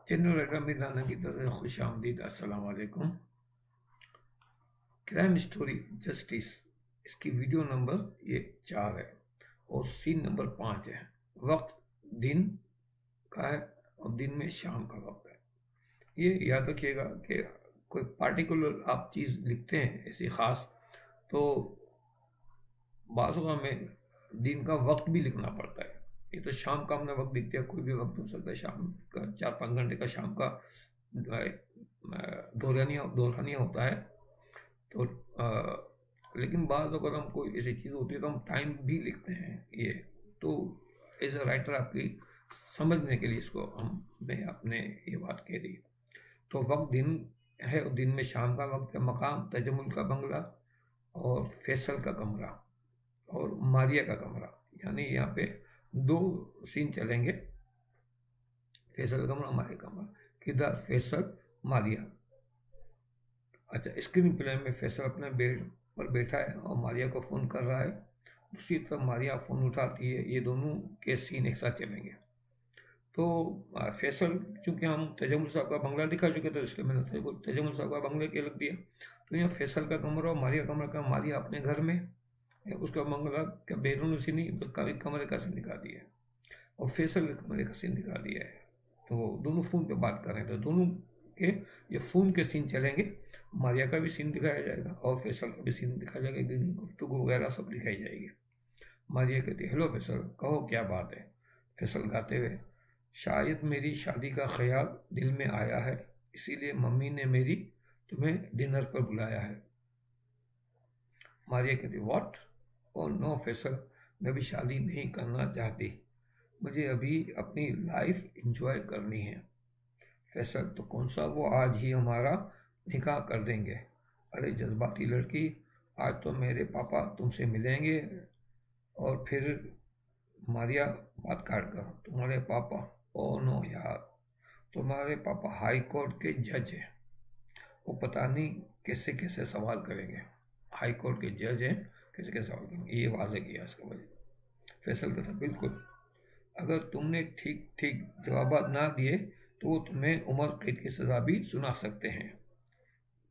Channel writer Mir Rana की तरफ से खुश आमदीद। अस्सलाम वालेकुम। क्राइम स्टोरी जस्टिस, इसकी वीडियो नंबर ये 4 है और सीन नंबर 5 है। वक्त दिन का है और दिन में शाम का वक्त है। ये याद रखिएगा कि कोई पार्टिकुलर आप चीज़ लिखते हैं ऐसी ख़ास, तो बाज़ में दिन का वक्त भी लिखना पड़ता है। ये तो शाम का हमने वक्त लिख दिया, कोई भी वक्त हो सकता है शाम का, 4-5 घंटे का शाम का दौरानिया होता है। तो लेकिन बाज़ अगर हम कोई ऐसी चीज़ होती है तो हम टाइम भी लिखते हैं। ये तो एज अ राइटर आपकी समझने के लिए इसको हमने अपने ये बात कह दी। तो वक्त दिन है और दिन में शाम का वक्त है। मकाम तजमुल का बंगला और फैसल का कमरा और मारिया का कमरा, यानी यहाँ पे 2 सीन चलेंगे। फैसल का कमरा, मारिया का कमरा। किधर फैसल, मारिया। अच्छा, स्क्रीन प्ले में फैसल अपने बेड पर बैठा है और मारिया को फ़ोन कर रहा है। दूसरी तरफ मारिया फ़ोन उठाती है। ये दोनों के सीन एक साथ चलेंगे। तो फैसल, चूँकि हम तजमुल साहब का बंगला दिखा चुके थे इसलिए मैंने तजमुल साहब का बंगले के लग दिया। तो यहाँ फैसल का कमरा और मारिया का कमरा का, मारिया अपने घर में है, उसका बंगला का बैरून सीन नहीं बल्कि कमरे का सीन दिखा दिया है और फैसल के कमरे का सीन दिखा दिया है। तो दोनों फ़ोन पे बात कर रहे हैं, तो दोनों के ये फ़ोन के सीन चलेंगे। मारिया का भी सीन दिखाया जाएगा और फैसल का भी सीन दिखाया जाएगा, गुफ्तगू वगैरह सब दिखाई जाएगी। मारिया कहती है, हेलो फैसल, कहो क्या बात है। फैसल गाते हुए, शायद मेरी शादी का ख्याल दिल में आया है, इसीलिए मम्मी ने मेरी तुम्हें डिनर पर बुलाया है। मारिया कहती, व्हाट? ओह नो फैसल, मैं भी शादी नहीं करना चाहती, मुझे अभी अपनी लाइफ एंजॉय करनी है। फैसल, तो कौन सा, वो आज ही हमारा निकाह कर देंगे। अरे जज्बाती लड़की, आज तो मेरे पापा तुमसे मिलेंगे। और फिर मारिया बात काट कर, तुम्हारे पापा? ओ नो यार, तुम्हारे पापा हाई कोर्ट के जज हैं, वो पता नहीं कैसे कैसे सवाल करेंगे। हाई कोर्ट के जज हैं, कैसे कैसे सवाल करेंगे, ये वाजे किया इसका वजह। फैसल कहता, बिल्कुल, अगर तुमने ठीक ठीक जवाब ना दिए तो वो तुम्हें उम्र कैद की सज़ा भी सुना सकते हैं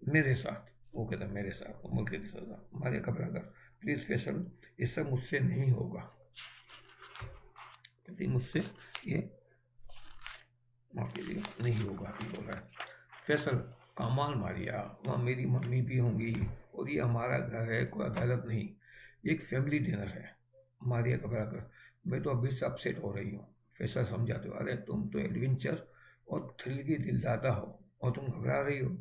मेरे साथ। वो कहता, मेरे साथ उम्र कैद की सज़ा? मारिया घबरा कर, प्लीज़ फैसल, ये सब मुझसे नहीं होगा। कहती, मुझसे ये माफ़ कीजिए नहीं होगा, ये बोल रहा है। फैसल, कमाल मारिया, वहाँ मेरी मम्मी भी होंगी और ये हमारा घर है, कोई अदालत नहीं, ये एक फैमिली डिनर है। मारिया घबरा कर, मैं तो अभी से अपसेट हो रही हूँ। फैसल समझाते हो, अरे तुम तो एडवेंचर और थ्रिल की दिलदादा हो और तुम घबरा रही हो।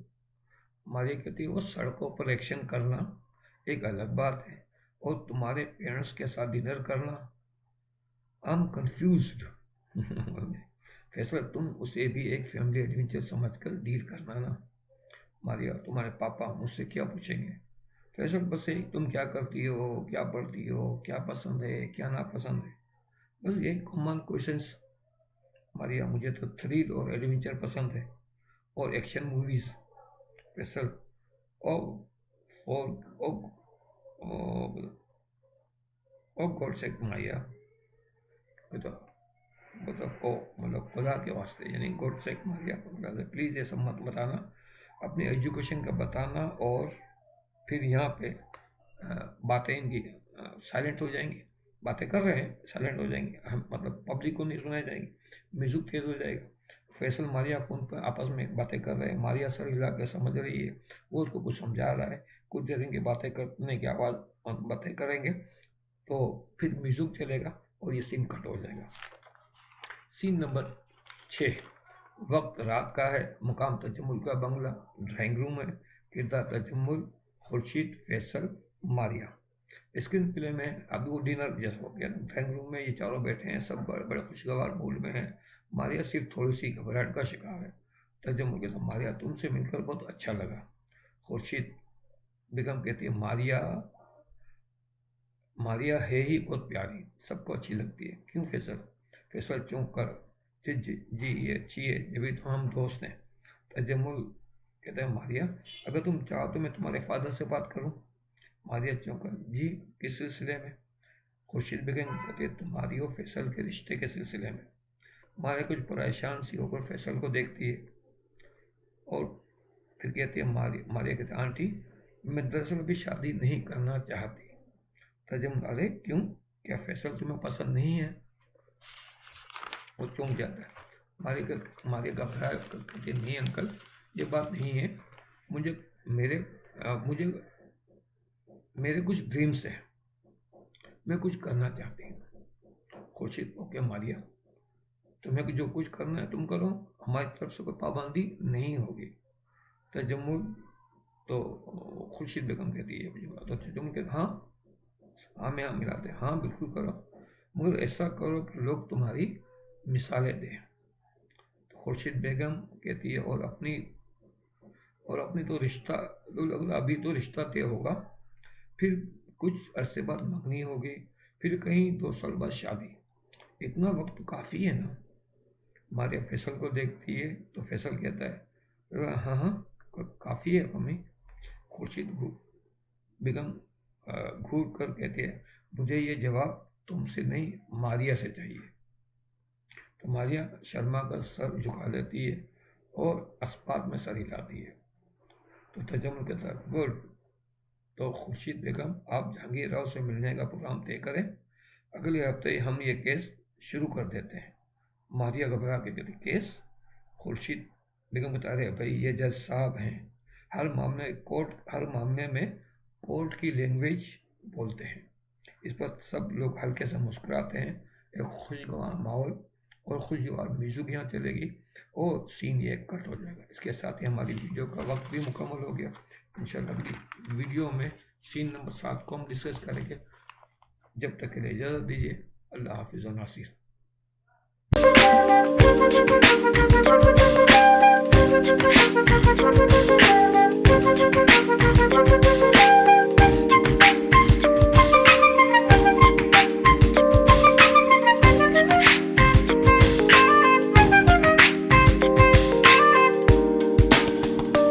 मारिया कहती है, वो सड़कों पर एक्शन करना एक अलग बात है और तुम्हारे पेरेंट्स के साथ डिनर करना, आई एम कन्फ्यूज्ड। फैसला, तुम उसे भी एक फैमिली एडवेंचर समझकर डील करना ना। मारिया, तुम्हारे पापा मुझसे क्या पूछेंगे? फैसल, बस यही, तुम क्या करती हो, क्या पढ़ती हो, क्या पसंद है, क्या नापसंद है, बस यही कॉमन क्वेश्चंस। मारिया, मुझे तो थ्रिल और एडवेंचर पसंद है और action movies. Faisal, oh for oh oh God से मारिया, बताओ बताओ, ओ मतलब खुदा के वास्ते, यानी गॉड से मारिया, प्लीज़ ये सब मत बताना, अपनी एजुकेशन का बताना। और फिर यहाँ पे बातें इनकी साइलेंट हो जाएंगी। बातें कर रहे हैं, साइलेंट हो जाएंगे, हम मतलब पब्लिक को नहीं सुनाई जाएंगी, म्यूजिक तेज हो जाएगा। फैसल मारिया फ़ोन पर आपस में बातें कर रहे हैं। मारिया सर हिला के समझ रही है, वो उसको कुछ समझा रहा है। कुछ देर इनकी बातें करने की आवाज़, बातें करेंगे तो फिर म्यूजिक चलेगा और ये सीन कट हो जाएगा। सीन नंबर 6, वक्त रात का है। मुकाम तजमुल का बंगला, ड्राइंग रूम है। किरदार तजमुल, खुर्शीद, फैसल, मारिया। स्क्रीन प्ले में अभी वो डिनर जैसा हो गया। ड्राइंग रूम में ये चारों बैठे हैं, सब बड़े बड़े खुशगवार मूड में हैं। मारिया सिर्फ थोड़ी सी घबराहट का शिकार है। तजमुल कहता, मारिया तुमसे मिलकर बहुत अच्छा लगा। खुर्शीद बेगम कहती है, मारिया मारिया है ही बहुत प्यारी, सबको अच्छी लगती है। क्यों फैसल? फैसल चौंक कर, जी जी जी, ये अच्छी है, जब तो हम दोस्त हैं। तजमुल कहता है, मारिया अगर तुम चाहो तो मैं तुम्हारे फादर से बात करूं। मारिया चौंक कर, जी किस सिलसिले में? खुर्शीद बेगम कहती है, तुम्हारी और फैसल के रिश्ते के सिलसिले में। मारिया कुछ परेशान सी होकर फैसल को देखती है और फिर कहती है, मारिया कहती है, आंटी मैं दरअसल अभी शादी नहीं करना चाहती। तर्जुम, अरे क्यों, क्या फैसल तुम्हें पसंद नहीं है? वो चौंक जाता है। मारिया घबरा कहती है, नहीं अंकल, ये बात नहीं है, मुझे मेरे मुझे मेरे कुछ ड्रीम्स हैं, मैं कुछ करना चाहती हूँ। खुर्शीद, ओके मारिया, तुम्हें जो कुछ करना है तुम करो, हमारी तरफ से कोई पाबंदी नहीं होगी। तजम्मुल, तो खुर्शीद बेगम कहती है, तो तजम्मुल कहते हाँ में हाँ मिलाते, हाँ बिल्कुल करो, मगर ऐसा करो कि लोग तुम्हारी मिसालें दें। तो खुर्शीद बेगम कहती है, और अपनी तो रिश्ता, अभी तो रिश्ता तय होगा, फिर कुछ अरसे बाद मंगनी होगी, फिर कहीं 2 साल बाद शादी, इतना वक्त तो काफ़ी है ना। मारिया फैसल को देखती है तो फैसल कहता है, हाँ काफ़ी है मम्मी। खुर्शीद बेगम घूर कर कहती है, मुझे ये जवाब तुमसे नहीं, मारिया से चाहिए। तो मारिया शर्मा का सर झुका लेती है और अस्पात में सर हिलाती है। तो तजम्मुल कहता है, गुड। तो खुर्शीद बेगम, आप जहांगीर राव से मिलने का प्रोग्राम तय करें, अगले हफ्ते हम ये केस शुरू कर देते हैं। मारिया घबरा के कहती, केस? खुर्शीद बेगम बता रहे, भाई ये जज साहब हैं, हर मामले में कोर्ट की लैंग्वेज बोलते हैं। इस पर सब लोग हल्के से मुस्कुराते हैं। एक खुशगवार माहौल और खुशगवार म्यूजिक यहाँ चलेगी और सीन ये कट हो जाएगा। इसके साथ ही हमारी वीडियो का वक्त भी मुकम्मल हो गया। इंशाल्लाह अगली वीडियो में सीन नंबर 7 को हम डिस्कस करेंगे। जब तक के लिए इजाज़त दीजिए। अल्लाह हाफिज़ व नासिर।